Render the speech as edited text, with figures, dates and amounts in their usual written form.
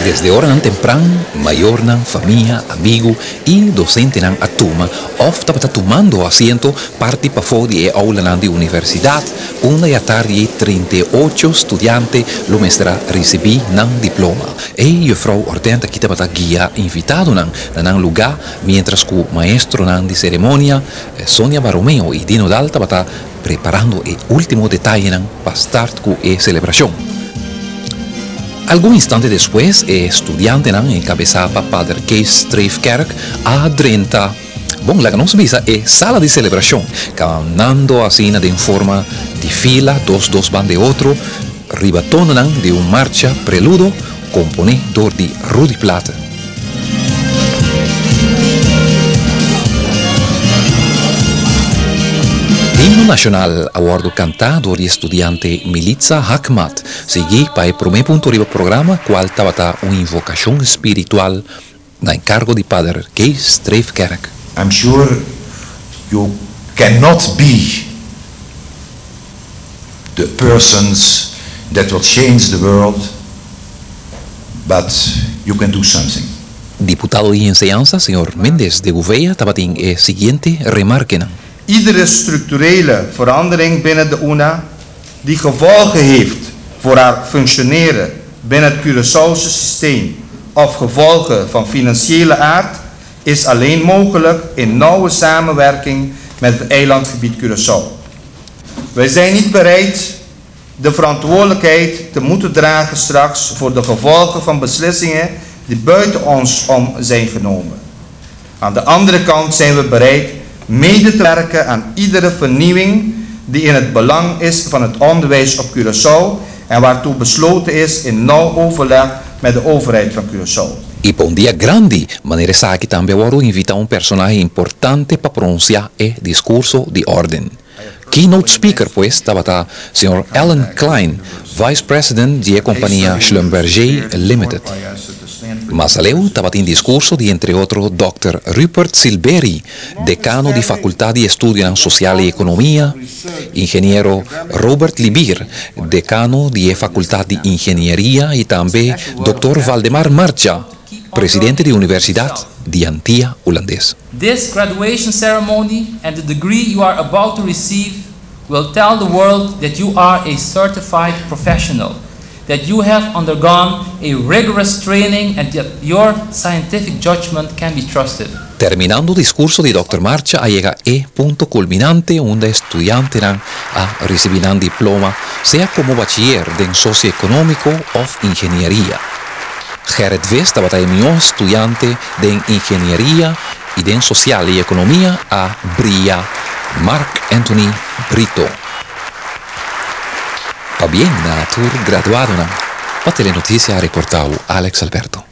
Desde hora temprano, mayor, familia, amigo y docente atuma, ofta para tomando asiento, parte para fuera de aula de universidad, una y tarde 38 estudiantes lo mestra recibir un diploma. Y juffrouw ordenta que para guía invitado en lugar, mientras que maestro de ceremonia, Sonia Baromeo y Dino Dalta para preparando el último detalle para start con la celebración. Algún instante después, el estudiante encabezaba Padre Kees Streefkerk a 30. Bueno, la que nos visa es sala de celebración, caminando así de forma de fila, dos van de otro, ribatonan de un marcha preludo, componedor de Rudy Plata. Himno nacional aguardo cantado de estudiante Milica Hakmat sigue para el primer punto del programa cual estaba una invocación espiritual a encargo de Padre Kees Streefkerk. I'm sure you cannot be the persons that will change the world, but you can do something. Diputado de enseñanza, señor Méndez de Gouveia, estaba en el siguiente remarque. Iedere structurele verandering binnen de UNA die gevolgen heeft voor haar functioneren binnen het Curaçaose systeem of gevolgen van financiële aard is alleen mogelijk in nauwe samenwerking met het eilandgebied Curaçao. Wij zijn niet bereid de verantwoordelijkheid te moeten dragen straks voor de gevolgen van beslissingen die buiten ons om zijn genomen. Aan de andere kant zijn we bereid mede te werken aan iedere vernieuwing die in het belang is van het onderwijs op Curaçao en waartoe besloten is in nauw overleg met de overheid van Curaçao. E para un día grande, manera sa que también voy a invitar un personaje importante para pronunciar el discurso de orden. Keynote speaker pues estaba el señor Alan Klein, vice president de la compañía Schlumberger Limited. Más aleu estaba en discurso de entre otros Dr. Rupert Silberi, decano de Facultad de Estudios Sociales y Economía, ingeniero Robert Libir, decano de Facultad de Ingeniería y también Dr. Valdemar Marcha, presidente de Universidad de Antilla Holandés. This graduation ceremony and the degree you are about to receive will tell the world that you are a certified professional, that you have undergone a rigorous training and that your scientific judgment can be trusted. Terminando el discurso de Dr. Marcha, llega el punto culminante donde estudiantes a recibir un diploma, sea como bachiller en socioeconómico o ingeniería. Gerrit West estaba mi estudiante de ingeniería y de social y economía a Bria, Mark Anthony Brito. Va bien, tour graduado, para Telenoticia ha reportado Alex Alberto.